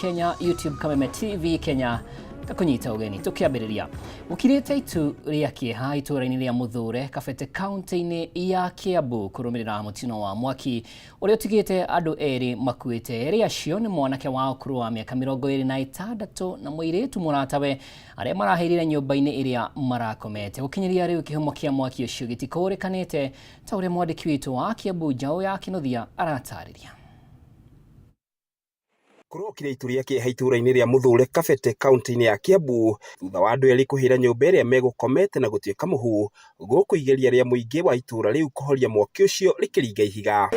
Kenya YouTube Kameme TV Kenya kakunyita ugeni tukiambiriria ukirite itu ria kieha ituraini ria Muthure Kabete county-ini ya Kiambu kurumirira mutino wa mwaki uria utigite andu eri makuite eri acio ni mwanake wa ukuru wa miaka 26 na muiritu muratawe aria marahirire nyumba-ini iria marakomete ukinyiria riu kihumo kia mwaki ucio gitikurikanite ta uria mwandiki witu wa Kiambu Njau ya Kinothia aratariria. Kurokire ituria kieha ituraini ria Muthure Kabete county-ini ya Kiambu thutha wa andu eri kuhira nyumba iria megukomete na gutuika muhu guku igeria ria muingi wa itura riu kuhoria mwaki ucio rikiringa ihiga.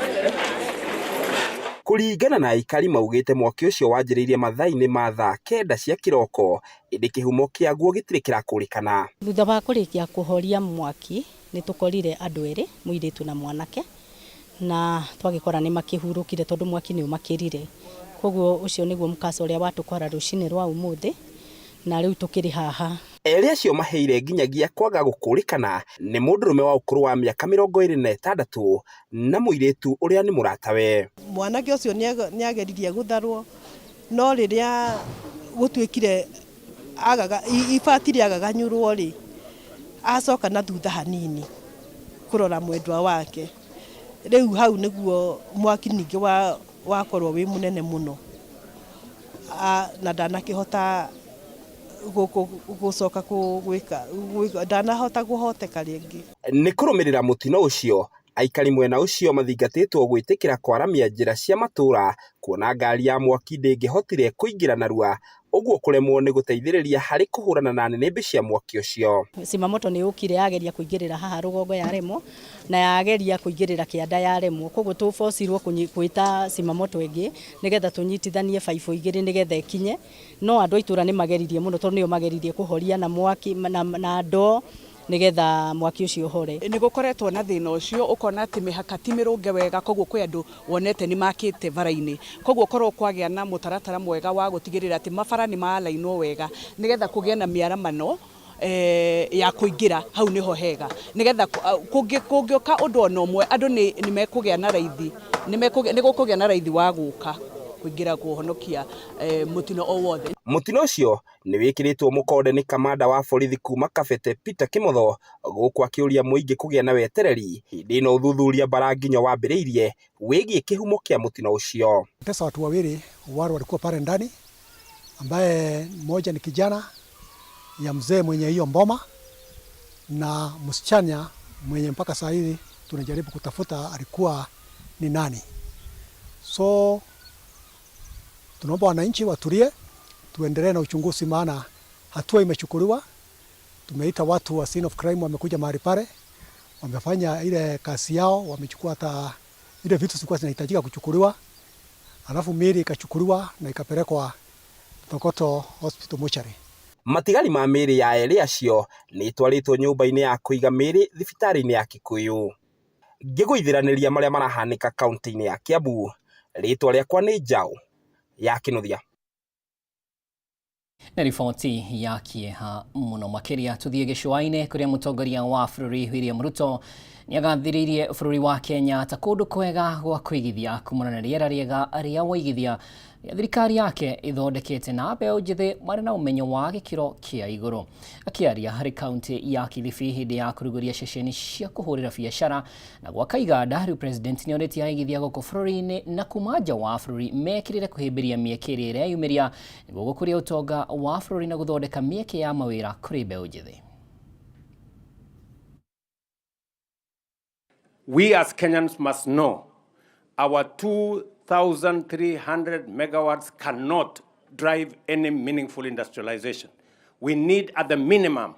Kuringana na aikari maugite mwaki ucio wanjiriirie mathaa-ini ma thaa 9 cia kiroko indi kihumo kiaguo gitiri kirakurikana. Thutha wa kurikia kuhoria mwaki ni tukorire andu eri muiritu na mwanake na twagikora ni makihurukire tondu mwaki ni umakirire. Koguo ucio niguo mukasa uria watukora rucini rwa umuthi na riu tukiri haha. Eri acio maheire nginyagia kwaga gukurikana ni mundurume wa ukuru wa miaka 26 na muiritu uria ni muratawe. Mwanake ucio niageririe gutharwo no riria gutuikire agaga ifatiri agaganyurwo ri acoka na thutha hanini kurora mwendwa wake. Riu hau niguo mwaki ningi wakorwo wi munene muno na ndanakihota gucoka gwika ndanahota guhoteka ringi. Ni kurumirira mutino ucio aikari mwena ucio mathingatitwo gwitikira kwaramia njira cia matura kuona ngari ya mwaki ndingihotire kuingira narua uguo kuremwo ni guteithiriria hari kuhurana na nene cia mwaki ucio. Simamoto ni ukire yageria kuingirira haha rugongo ya remo na yageria kuingirira kianda ya remo koguo tufocirwo kuita simamoto ingi nigetha tunyitithanie baibũ igiri nigetha ikinye no andu itura ni mageririe muno tondu nio mageririe kuhoria na mwaki na ndo nigetha mwaki ucio uhore. Ni gukoretwo na thina ucio ukona ati mihaka ti mirunge wega koguo kwi andu wonete ni makite bara-ini koguo korwo kwagia na mutaratara mwega wa gutigirira ati mabara ni malainwo wega nigetha kugia na miaramano ya kuingira hau niho hega nigetha kungioka undu ono mwe andu ni mekugia na raithi ni gukugia na raithi wa guka kuingira kuhonokia mutino o wothe. Mutino ucio ni wikiritwo mukonde ni kamanda wa borithi kuma Kabete Peter Kimotho guku akiuria muingi kugia na wetereri hindi no uthuthuria baranginyo wambiriirie wigie kihumo kia mutino ucio. Pesa watu wawili wale walikuwa pale ndani ambaye mmoja ni kijana ya mzee mwenye hiyo mboma na msichana mwenye mpaka saa hizi tunajaribu kutafuta alikuwa ni nani. So tunaomba wananchi watulie tuendelee na uchunguzi maana hatua imechukuliwa. Tumeita watu wa scene of crime wamekuja mahali pale. Wamefanya ile kazi yao, wamechukua hata ile vitu zilikuwa zinahitajika kuchukuliwa. Alafu miili ikachukuliwa na ikapelekwa Tokoto Hospital Mortuary. Matigari ma miili ya eri acio ni twaritwo nyumba-ini ya kuiga miili thibitari-ini ya Kikuyu. Ngiguithiraniria maria marahanika county-ini ya Kiambu. Ritwa riakwa ni Njau ya Kinothia. Na riboti ya kieha muno makiria tuthie gicua-ini kuria mutongoria wa bururi William Ruto niagathiririe bururi wa Kenya ta kundu kwega gwa kwigithia kumana na riera riega ria waigithia ya thirikari yake ithondekete na mbeũ njithi marĩ na umenyo wa gĩkĩro kĩa igũrũ. Akiaria harĩ kaunti ya Kilifi hĩndĩ ya kũrugũria ceceni cia kũhũrĩra biacara na gwaka iganda, rĩu president nĩonete aigithia gũkũ bũrũri-inĩ na kuma nja wa bũrũri mekĩrĩre kũhĩmbĩria mĩeke ĩrĩa ĩreyumĩria nĩguo gũkũria ũtonga wa bũrũri na gũthondeka mĩeke ya mawĩra kũrĩ mbeũ njithi. We as Kenyans must know our 2,300 megawatts cannot drive any meaningful industrialization. We need at the minimum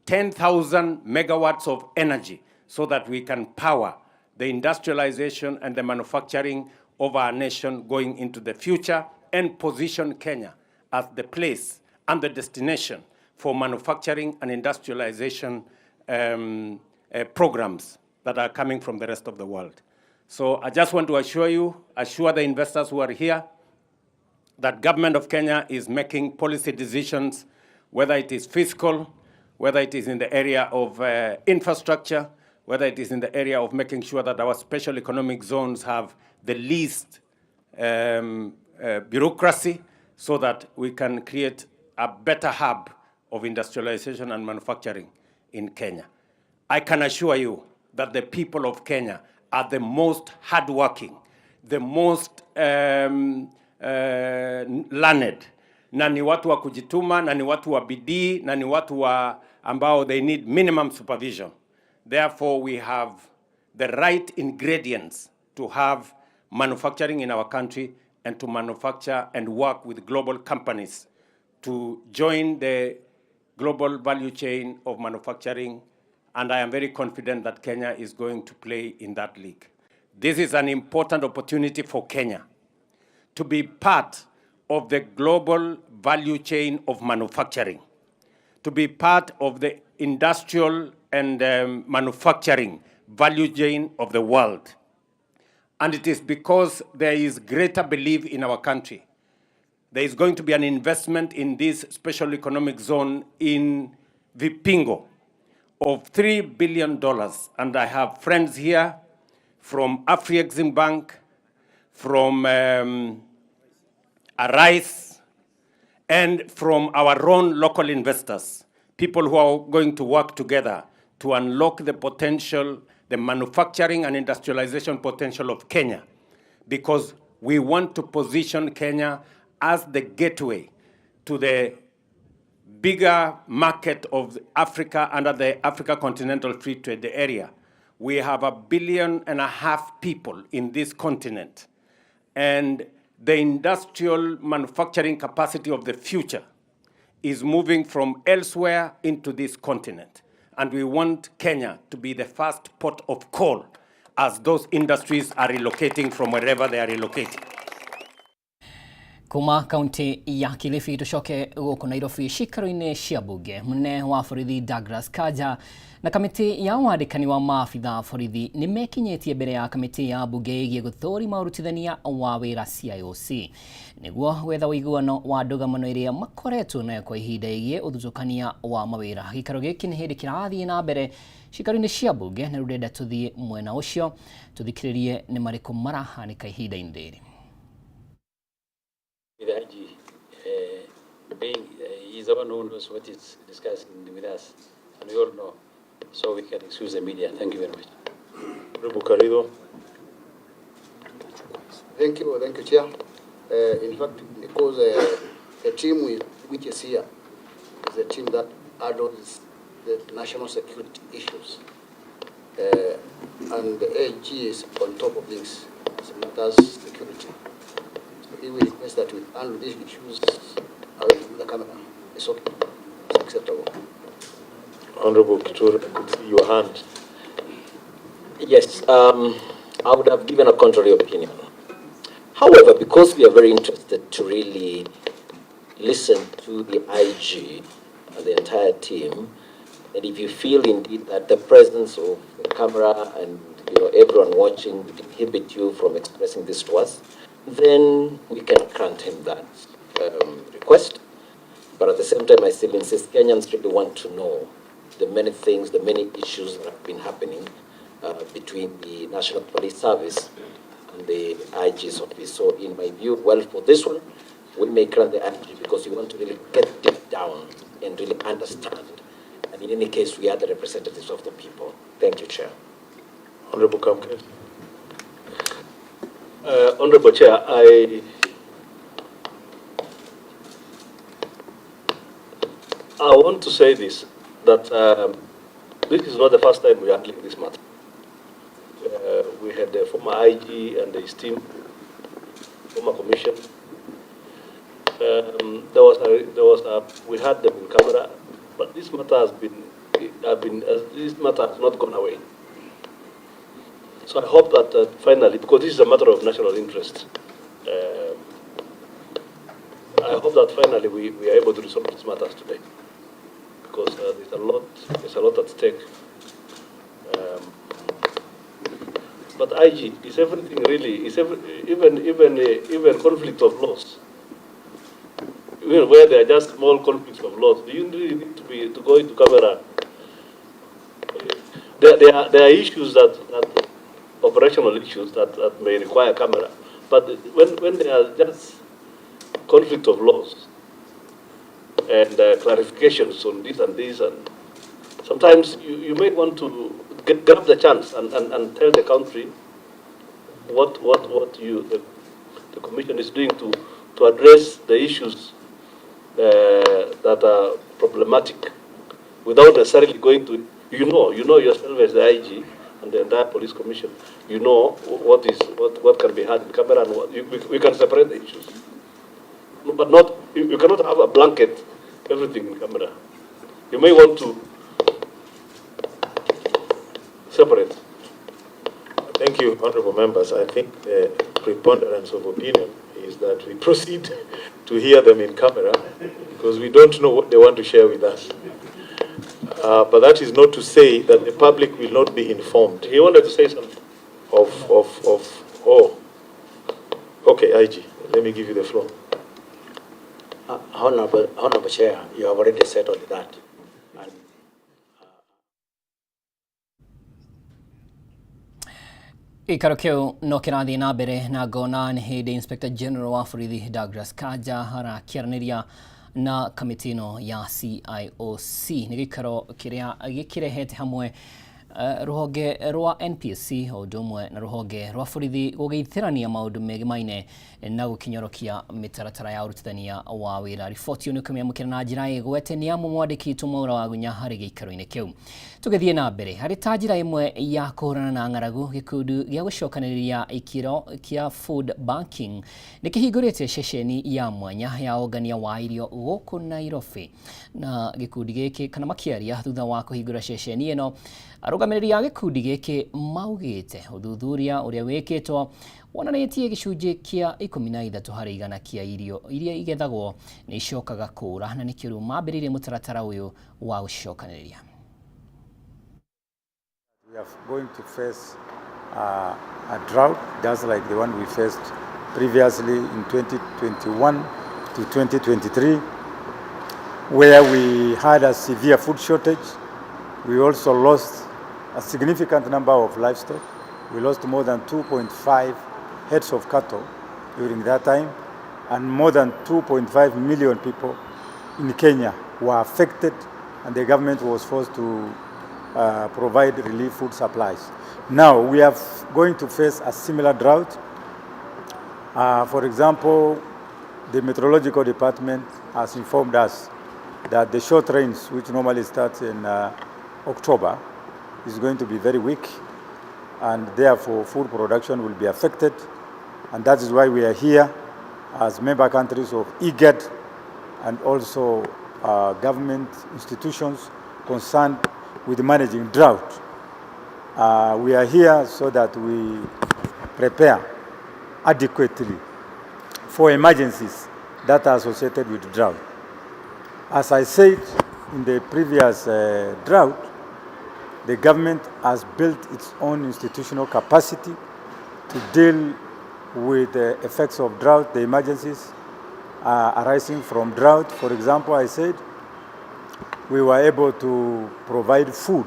10,000 megawatts of energy so that we can power the industrialization and the manufacturing of our nation going into the future and position Kenya as the place and the destination for manufacturing and industrialization programs that are coming from the rest of the world. So I just want to assure the investors who are here that government of Kenya is making policy decisions, whether it is fiscal, whether it is in the area of infrastructure, whether it is in the area of making sure that our special economic zones have the least bureaucracy, so that we can create a better hub of industrialization and manufacturing in Kenya. I can assure you that the people of Kenya are the most hardworking, the most learned, na ni watu wa kujituma, na ni watu wa bidii, na ni watu wa ambao they need minimum supervision. Therefore, we have the right ingredients to have manufacturing in our country and to manufacture and work with global companies to join the global value chain of manufacturing, and I am very confident that Kenya is going to play in that league. This is an important opportunity for Kenya to be part of the global value chain of manufacturing, to be part of the industrial and manufacturing value chain of the world. And it is because there is greater belief in our country. There is going to be an investment in this special economic zone in Vipingo of $3 billion. And I have friends here from Afri-Exim Bank, from Arise, and from our own local investors, people who are going to work together to unlock the potential, the manufacturing and industrialization potential of Kenya, because we want to position Kenya as the gateway to the bigger market of Africa under the Africa Continental Free Trade Area. We have 1.5 billion people in this continent, and the industrial manufacturing capacity of the future is moving from elsewhere into this continent. And we want Kenya to be the first port of call as those industries are relocating from wherever they are relocating. Kuma kaunti ya Kilifi tucoke gũkũ Nairobi cikaro-inĩ cia mbunge. Mũnene wa borithi Douglas Kanja na kamĩtĩ ya wandĩkani wa maabitha borithi nĩ mekinyĩtie mbere ya kamĩtĩ ya mbunge ĩgiĩ gũthũrima ũrutithania wa wĩra CIOC nĩguo gwetha ũiguano wa ndũgamano ĩrĩa makoretwo nayo kwa ihinda ĩgiĩ ũthutũkania wa mawĩra. Gĩikaro gĩkĩ nĩ hĩndĩ kĩrathiĩ na mbere cikaro-inĩ cia mbunge, na rĩu ndĩrenda tũthiĩ mwena ũcio tũthikĩrĩrie nĩ marĩkũ marahanĩka ihinda-inĩ rĩrĩ. With the IG he's the one who knows what is discussing with us, and we all know, so we can excuse the media. Thank you very much. Thank you, Chair. In fact, because the team which is here is a team that handles the national security issues, and the AG is on top of this, matters security. He will request that we handle these issues away from the camera. It's okay. It's acceptable. Honorable Kitur, I could see your hand. Yes, I would have given a contrary opinion. However, because we are very interested to really listen to the IG and the entire team, and if you feel indeed that the presence of the camera and everyone watching would inhibit you from expressing this to us, then we can grant him that request. But at the same time, I still insist Kenyans really want to know the many things, the many issues that have been happening between the National Police Service and the IG's office. So in my view, well, for this one, we may grant the IG because we want to really get deep down and really understand. And in any case, we are the representatives of the people. Thank you, Chair. Honorable Kamke. Honorable Chair, I want to say this, that this is not the first time we are handling this matter. We had the former IG and his team, former commission. We had them in camera, but this matter has not gone away. So I hope that finally, because this is a matter of national interest, I hope that finally we are able to resolve these matters today, because there's a lot at stake. But IG is everything really. Is even conflict of laws. Even where there are just small conflicts of laws, do you really need to go into camera? There are issues that operational issues that may require camera, but when they are just conflict of laws and clarifications on this and this, and sometimes you may want to grab the chance and tell the country what the Commission is doing to address the issues that are problematic, without necessarily going to, you know yourself as the IG and the entire police commission, you know what can be had in camera and what we can separate the issues, but not you cannot have a blanket everything in camera. You may want to separate. Thank you, honourable members. I think the preponderance of opinion is that we proceed to hear them in camera because we don't know what they want to share with us. But that is not to say that the public will not be informed. He wanted to say something. Okay, IG, let me give you the floor. Honorable Chair, you have already settled that. Ikaro kiu no kirathi na mbere na ngona nĩ hĩndĩ Inspector General wa borithi Douglas Kanja arakĩaranĩria na kamĩtĩ ĩno ya CIOC nĩ gĩikaro kĩrĩa gĩkĩrehete hamwe rũhonge rwa NPSC o ũndũ ũmwe na rũhonge rwa borithi gũgĩithĩrania maũndũ megimaine na gũkinyorokia mĩtaratara ya ũrutithania wa wĩra. Riboti ĩyo nĩ ũkũmĩamũkĩra na njĩra ĩgwete nĩ amu mwandĩki Tũmwaura wa Gunya harĩ gĩikaro-inĩ kĩu. Tũgĩthiĩ na mbere harĩ ta njĩra ĩmwe ya kũhũrana na ng'aragu, gĩkundi gĩa gũcokanĩrĩria ikĩro kĩa food banking nĩ kĩhingũrĩte ceceni ya mwanya ya ũngania wa irio gũkũ Nairobi, na gĩkundi gĩkĩ kana makĩaria thutha wa kũhingũra ceceni ĩno, arũgamĩrĩri a gĩkundi gĩkĩ maugĩte ũthuthuria ũrĩa wĩkĩtwo wonanĩtie gĩcunjĩ kĩa 13 harĩ igana kĩa irio iria igethagwo nĩ icokaga kũũra, na nĩkĩo rĩu mambĩrĩirie mũtaratara ũyũ wa gũcokanĩrĩria. We are going to face a drought just like the one we faced previously in 2021 to 2023, where we had a severe food shortage. We also lost a significant number of livestock. We lost more than 2.5 heads of cattle during that time, and more than 2.5 million people in Kenya were affected, and the government was forced to provide relief food supplies. Now we are going to face a similar drought. For example, the meteorological department has informed us that the short rains, which normally starts in October, is going to be very weak, and therefore food production will be affected. And that is why we are here as member countries of IGAD and also government institutions concerned with managing drought. We are here so that we prepare adequately for emergencies that are associated with drought. As I said in the previous drought, the government has built its own institutional capacity to deal with the effects of drought, the emergencies arising from drought. For example, I said we were able to provide food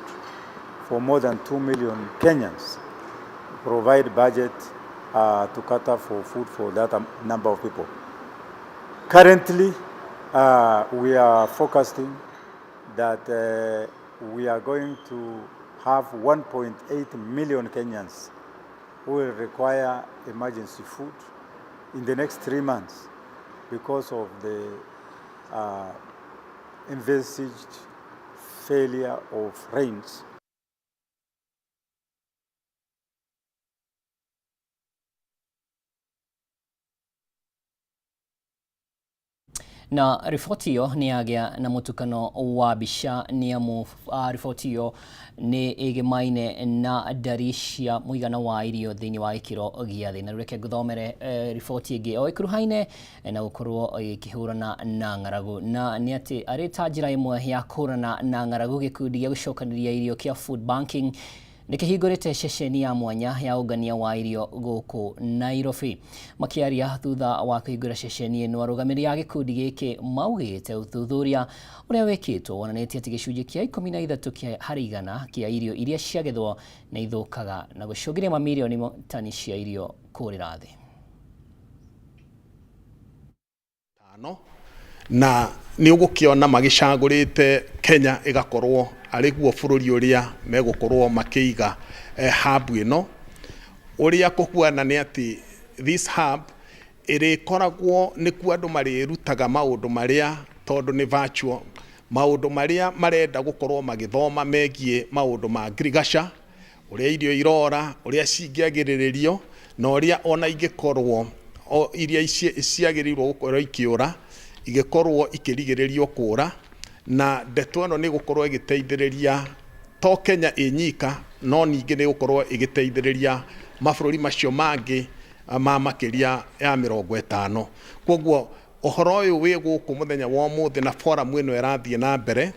for more than 2 million Kenyans, provide budget to cater for food for that number of people. Currently, we are forecasting that we are going to have 1.8 million Kenyans who will require emergency food in the next 3 months because of the envisaged failure of rains. Na riboti ĩyo nĩ yagĩa na mũtukano wa mbica nĩ amu riboti ĩyo nĩ ĩgĩmaine na ndari cia mũigana wa irio thĩinĩ wa gĩkĩro gĩa thĩ. Na reke ngũthomere riboti ĩngĩ o ĩkuruhaine na gũkorwo ĩkĩhũrana na ng'aragu, na nĩ atĩ arĩ ta njĩra ĩmwe ya kũhũrana na ng'aragu, gĩkundi gĩa gũcokanĩrĩria irio kĩa food banking nikihingũrĩte ceceni ya mwanya ya ũngania wa irio gũkũ Nairobi. Makĩaria thutha wa kũhingũra ceceni ĩno, arũgamĩrĩri a gĩkundi gĩkĩ maugĩte ũthuthuria ũrĩa wĩkĩtwo wonanĩtie atĩ gĩcunjĩ kĩa 13 harĩ igana kĩa irio iria ciagethwo na ithũkaga na gũcũngĩrĩria mamirioni tani cia irio kũũrĩra thĩ. na nĩ ũgũkĩona magĩcagũrĩte Kenya ĩgakorwo arĩ guo bũrũri ũrĩa megũkorwo makĩiga hub ĩno. Ũrĩa kũhuana nĩ atĩ this hub ĩrĩkoragwo nĩkuo andũ marĩrutaga maũndũ marĩa, tondũ nĩ virtual, maũndũ marĩa marenda gũkorwo magĩthoma megiĩ maũndũ ma ngirigaca, ũrĩa irio irora, ũrĩa cingĩagĩrĩrĩrio, na ũrĩa ona ingĩkorwo iria ciagĩrĩirwo gũkorwo ikĩũra igĩkorwo ikĩrigĩrĩrio kũra, na ndeto ĩno nĩ gũkorwo ĩgĩteithĩrĩria to Kenya ĩnyika, no ningĩ nĩ gũkorwo ĩgĩteithĩrĩria mabũrũri macio mangĩ ma makĩria ya 50. Koguo ũhoro ũyũ wĩ gũkũ mũthenya wa ũmũthĩ na forum ĩno ĩrathiĩ na mbere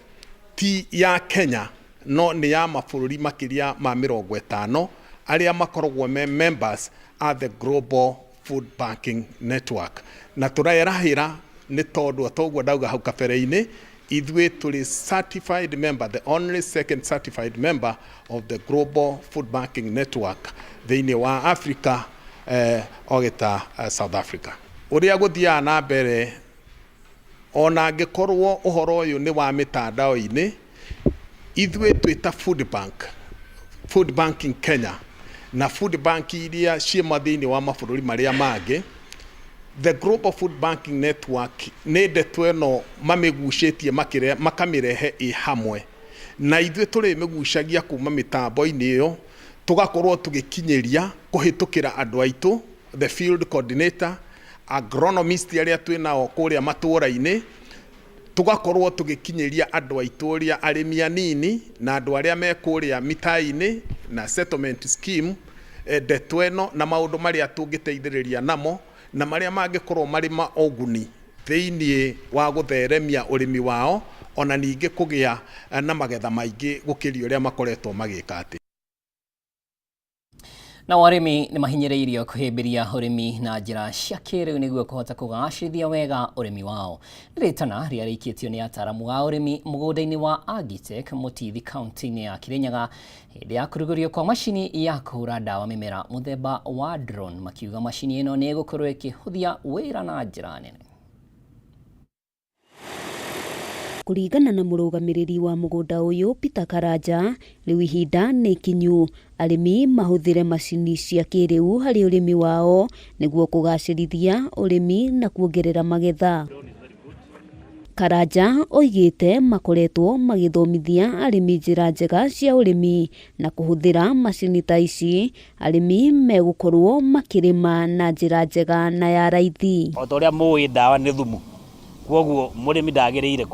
ti ya Kenya, no nĩ ya mabũrũri makĩria ma 50 arĩa makoragwo members at the Global Food Banking Network. Na tũrerahĩra nĩ tondũ toguo ndauga hau kabere-inĩ, ithuĩ tũrĩ certified member, the only second certified member of the Global Food Banking Network thĩinĩ wa Africa, ogeta South Africa. Ũrĩa gũthiaga na mbere, ona angĩkorwo ũhoro ũyũ nĩ wa mĩtandao-inĩ, ithuĩ twĩta food banking Kenya na food bank iria ciĩma thĩinĩ wa mabũrũri marĩa mangĩ, the Global Food Banking Network nĩ ndeto ĩno mamĩgucĩtie makamĩrehe ĩ hamwe, na ithuĩ tũrĩmĩgucagia kuma mĩtambo-inĩ ĩyo, tũgakorwo tũgĩkinyĩria kũhĩtũkĩra andũ aitũ, the field coordinator, agronomist arĩa twĩnao kũrĩa matũũra-inĩ, tugakorwo tũgĩkinyĩria andũ aitũ ũrĩa arĩmi anini na andũ arĩa me kũrĩa mitaa-inĩ na settlement scheme, ndeto ĩno na maũndũ marĩa tũngĩteithĩrĩria namo na marĩa mangĩkorwo marĩ maũguni thĩinĩ wa gũtheremia ũrĩmi wao, ona ningĩ kũgĩa na magetha maingĩ gũkĩria ũrĩa makoretwo magĩka atĩ. Na arĩmi nĩ mahinyĩrĩirio kũhĩmbĩria ũrĩmi na njĩra cia kĩrĩu nĩguo kũhota kũgacĩrithia wega ũrĩmi wao. Rĩtana rĩarĩkĩtio nĩ ataaramu a ũrĩmi mũgũnda-inĩ wa Agitech Mũtithi kaunti-inĩ ya Kirinyaga hĩndĩ ya kũrugũrio kwa macini ya kũhũra ndawa mĩmera mũthemba wa drone, makiuga macini ĩno nĩ ĩgũkorwo ĩkĩhũthia wĩra na njĩra nene. Kũringana na mũrũgamĩrĩri wa mũgũnda ũyũ Peter Karanja, rĩu ihinda nĩ ikinyu arĩmi mahũthĩre macini cia kĩrĩu harĩ ũrĩmi wao nĩguo kũgacĩrithia ũrĩmi na kuongerera magetha. Karanja oigĩte makoretwo magĩthomithia arĩmi njĩra njega cia ũrĩmi na kũhũthĩra macini ta ici, arĩmi megũkorwo makĩrĩma na njĩra njega na ya raithi. O ta ũrĩa mũĩ ndawa nĩ thumu, kwoguo mũrĩmi ndagĩrĩire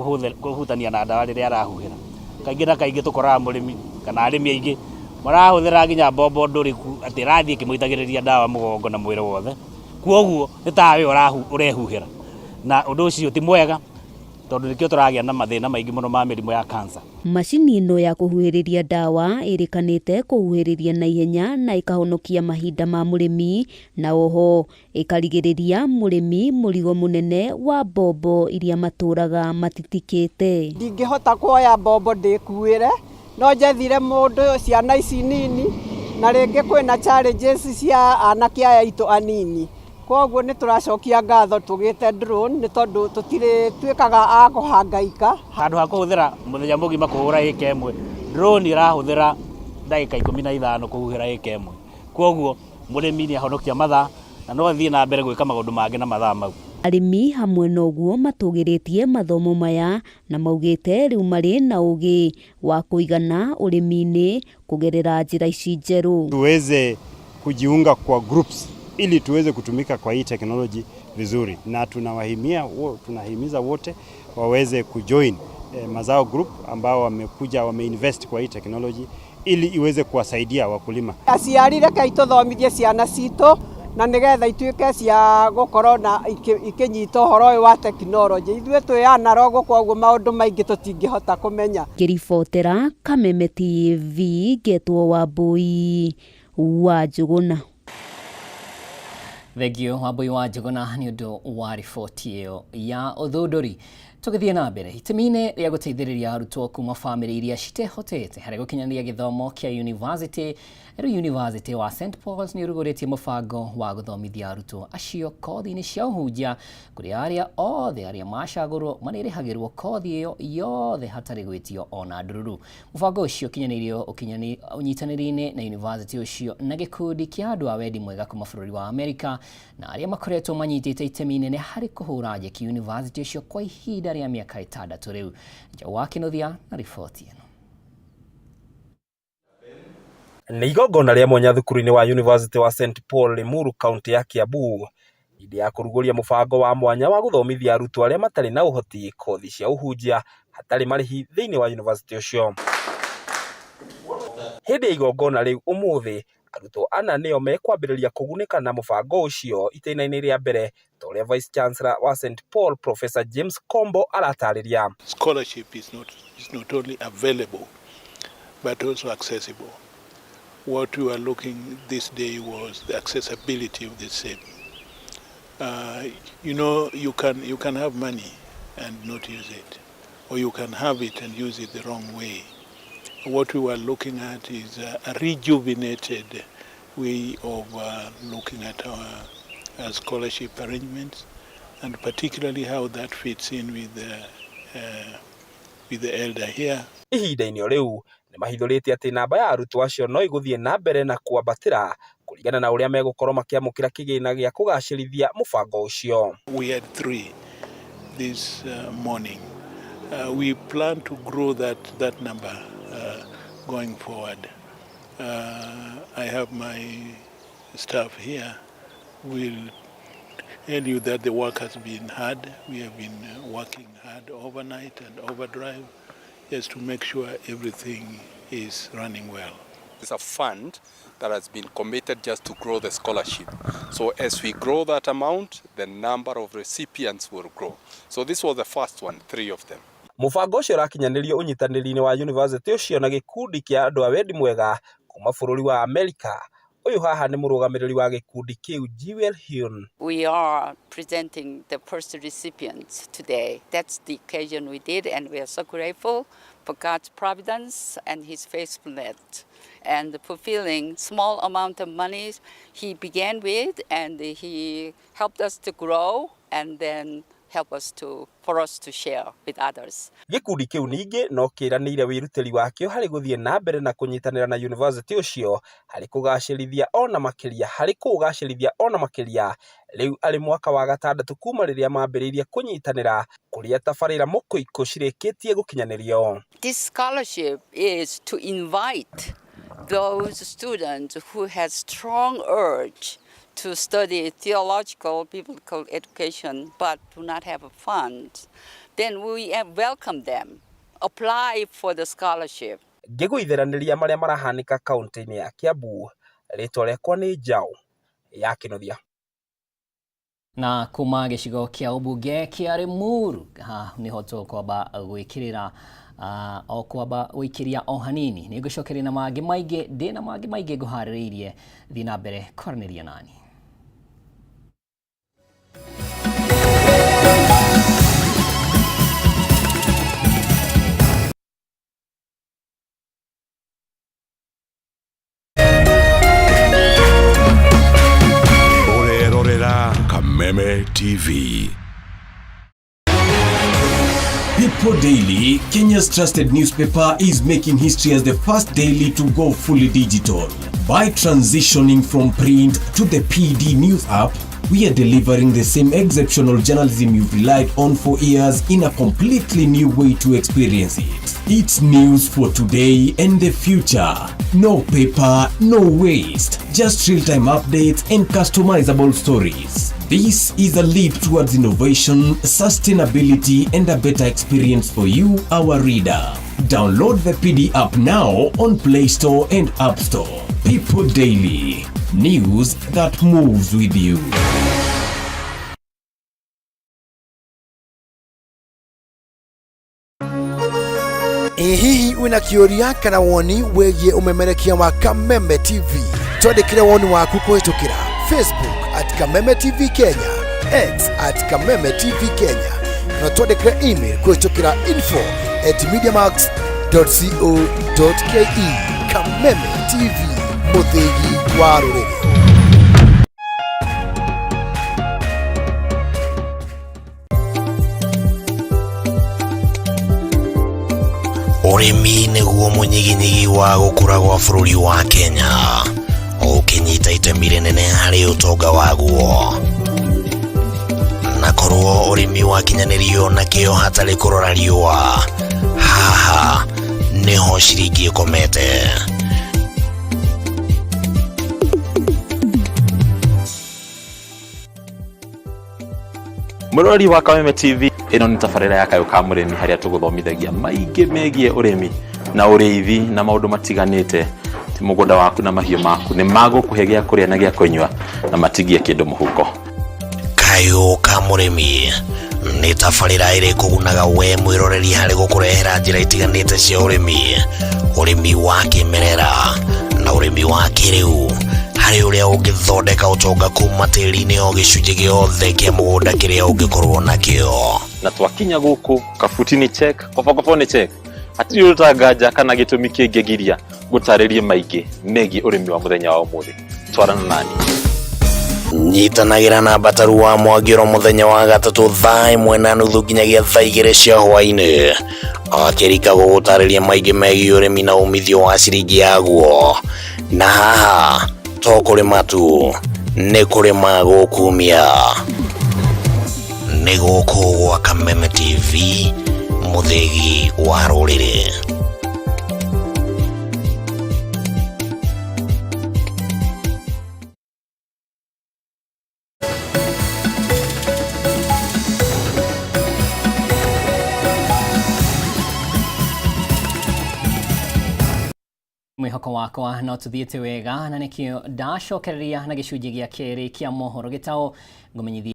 kũhutania na ndawa rĩrĩa arahuhĩra. Kaingĩ na kaingĩ tũkoraga mũrĩmi kana arĩmi aingĩ marahũthĩra nginya mbombo ndũrĩku atĩ rathiĩ kĩmũitagĩrĩria ndawa mũgongo na mwĩrĩ wothe, kwoguo nĩ tawe ũrehuhĩra, na ũndũ ũcio ti mwega tondũ nĩkĩo tũragĩa na mathĩna maingĩ mũno ma mĩrimũ ya cancer. Macini ĩno ya kũhuhĩrĩria ndawa ĩrĩkanĩte kũhuhĩrĩria na ihenya na ĩkahonokia mahinda ma mũrĩmi, na oho ĩkarigĩrĩria mũrĩmi mũrigo mũnene wa mbombo iria matũraga matitikĩte. Ndingĩhota kuoya mbombo ndĩkuĩre, no njethire mũndũ ciana ici nini, na rĩngĩ kwĩna challenges cia anake aya aitũ anini. Kwoguo nĩ tũracokia ngatho tũgĩte drone nĩ tondũ tũtirĩtuĩkaga a kũhangaika. Handũ ha kũhũthĩra mũthenya mũgima kũhũra ĩka ĩmwe, drone ĩrahũthĩra ndagĩka 15 kũhuhĩra ĩka ĩmwe. Kwoguo mũrĩmi nĩ ahonokia mathaa na no athiĩ na mbere gwĩka maũndũ mangĩ na mathaa mau. Arĩmi hamwe noguo matũgĩrĩtie mathomo maya na maugĩte rĩu marĩ na ũgĩ wa kũigana ũrĩmi-inĩ kũgerera njĩra ici njerũ. Tuweze kujiunga kwa groups ili tuweze kutumika kwa hii teknoloji vizuri, na tunahimiza wote waweze kujoin Mazao Group ambao wameinvest kwa hii teknoloji ili iweze kuwasaidia wakulima. Aciari reke itũthomithie ciana citũ na nĩgetha ituĩke cia gũkorwo na ikinyita ũhoro ũyũ wa teknoloji. Ithuĩ twĩ analogo kwoguo maũndũ maingĩ tũtingĩhota kũmenya. Ngĩribotera Kameme TV, Ngetwo Wambui wa Njũgũna. Thegio Wambui wa Njũgũna nĩ ũndũ wa riboti ĩyo ya ũthundũri. Tũgĩthiĩ na mbere itemine rĩa gũteithĩrĩria arutwo kuma famĩlĩ iria citehotete harĩ gũkinyanĩria gĩthomo kĩa university. University wa St Paul's nĩ ũrugũrĩtie mũbango wa gũthomithia arutwo acio kothi-inĩ cia ũhunjia kũrĩ arĩa othe arĩa macagũrwo marĩrĩhagĩrwo kothi ĩyo yothe hatarĩ gwĩtio ona ndururu. Mũbango ũcio ũkinyanĩirio ũnyitanĩri-inĩ na university ũcio na gĩkundi kĩa andũ a wendi mwega kuma bũrũri wa Amerika na arĩa makoretwo manyitĩte itemi inene harĩ kũhũra njeki university ũcio kwa ihinda rĩa mĩaka 6 rĩu. Njaũ wa Kĩnuthia na riboti ĩno. Nĩ igongona rĩa mwanya thukuru-inĩ wa University wa St Paul Limuru kaunti ya Kiambu hĩndĩ ya kũrugũria mũbango wa mwanya wa gũthomithia arutwo arĩa matarĩ na ũhoti kothi cia ũhunjia hatarĩ marĩhi thĩinĩ wa university ũcio. Hĩndĩ ya igongona rĩu ũmũthĩ arutwo ana nĩo mekwambĩrĩria kũgunĩka na mũbango ũcio itĩna-inĩ rĩa mbere ta ũrĩa Vice Chancellor wa St Paul Professor James Kombo aratarĩria. Scholarship is not only available but also accessible. What we were looking this day was the accessibility of the same. You can have money and not use it, or you can have it and use it the wrong way. What we were looking at is a rejuvenated way of looking at our scholarship arrangements, and particularly how that fits in with the elder here. Ihinda-inĩ rĩu nĩ mahithũrĩtie atĩ namba ya arutwo acio no igũthiĩ na mbere na kwambatĩra kũringana na ũrĩa megũkorwo makĩamũkĩra kĩgĩna gĩa kũgacĩrithia mũbango ũcio. We had 3 this morning. We plan to grow that number going forward. I have my staff here. We'll tell you that the work has been hard. We have been working hard overnight and overdrive just to make sure everything is running well. It's a fund that has been committed just to grow the scholarship. So as we grow that amount, the number of recipients will grow. So this was the first one, 3 of them. Mũbango ũcio ũrakinyanĩrio ũnyitanĩri-inĩ wa university ũcio na gĩkundi kĩa andũ a wendi mwega kuma bũrũri wa Amerika. Ũyũ haha nĩ mũrũgamĩrĩri wa gĩkundi kĩu Jewel Hyun. We are presenting the first recipients today. That's the occasion we did, and we are so grateful for God's providence and His faithfulness and fulfilling small amount of money He began with, and He helped us to grow and then help us for us to share with others. Gĩkundi kĩu ningĩ no kĩranĩire wĩrutĩri wakĩo harĩ gũthiĩ na mbere na kũnyitanĩra na university ũcio harĩ kũgacĩrithia ona makĩria rĩu arĩ mwaka wa 6 kuma rĩrĩa mambĩrĩirie kũnyitanĩra kũrĩa tabarĩra mũkũikũ cirĩkĩtie gũkinyanĩrio. This scholarship is to invite those students who have strong urge to study theological, biblical education, but do not have a fund. Then we welcome them, apply for the scholarship. Ngĩgũithĩranĩria marĩa marahanĩka kaunti-inĩ ya Kiambu, rĩtwa rĩakwa nĩ Njaũ ya Kĩnuthia. Na kuma gĩcigo kĩa ũmbunge kĩa Limuru nĩho tũkwamba gwĩkĩrĩra kwamba wĩkĩria o hanini. Nĩ ngũcokeria na mangĩ maingĩ, ndĩna mangĩ maingĩ ngũharĩrĩirie, thiĩ na mbere kwaranĩria nani. Kameme TV. People Daily, Kenya's trusted newspaper, is making history as the first daily to go fully digital. By transitioning from print to the PD News app, we are delivering the same exceptional journalism you've relied on for years in a completely new way to experience it. It's news for today and the future. No paper, no waste. Just real-time updates and customizable stories. This is a leap towards innovation, sustainability, and a better experience for you, our reader. Download the PD app now on Play Store and App Store. People Daily. News that moves with you. Hihi wina kĩũria kana woni wĩgiĩ umemerekia wa Kameme TV? Twandĩkĩre woni waku kũhĩtũkĩra Facebook @Kameme TV Kenya, X @Kameme TV Kenya, kana twandĩkĩre email kũhĩtũkĩra info@mediamax.co.ke. Kameme TV, mũthĩgi wa rũrĩrĩ. Ũrĩmi nĩguo mũnyiginyigi wa gũkũra gwa bũrũri wa Kenya, ũkĩnyita itemi rĩnene harĩ ũtonga waguo. Na korwo ũrĩmi wakinyanĩrio na kĩo hatarĩ kũrora riũa, haha nĩho ciringi ĩkomete. Mũrori wa Kameme TV, ĩno nĩ tabarĩra ya Kayũ ka mũrĩmi harĩa tũgũthomithagia maingĩ megiĩ ũrĩmi na ũrĩithi na maũndũ matiganĩte. Ti mũgũnda waku na mahiũ maku nĩ magũkũhe gĩa kũrĩa na gĩa kũnyua na matigie kĩndũ mũhuko. Kayũ ka mũrĩmi nĩ tabarĩra ĩrĩa ĩkũgunaga we mwĩroreri harĩ gũkũrehera njĩra itiganĩte cia ũrĩmi wa kĩmerera na ũrĩmi wa kĩrĩu, harĩ ũrĩa ũngĩthondeka ũtonga kuma tĩri-inĩ o gĩcunjĩ gĩothe kĩa mũgũnda kĩrĩa ũngĩkorwo nakĩo. Na twakinya gũkũ kabuti ni check, kobokobo ni check. Hatirĩ ũtanganja kana gĩtũmi kĩngĩgiria gũtarĩrie maingĩ megiĩ ũrĩmi wa mũthenya wa ũmũthĩ. Twarana nani. Nyitanagĩra na Bataru wa Mwagĩro mũthenya wa gatatũ thaa 1:30 nginyagia thaa 2 cia hwaĩ-inĩ, akĩrika gũgũtarĩria maingĩ megiĩ ũrĩmi na umithio wa ciringi yaguo. Na haha to kũrĩma tu, nĩ kũrĩma gũkumia. Nĩ gũkũ gwa Kameme TV, mũthĩgi wa rũrĩrĩ. Mwĩhoko wakwa no tũthiĩte wega na nĩkĩo ndacokereria na gĩcunjĩ gĩa kerĩ kĩa mohoro gĩtao ngũmenyithia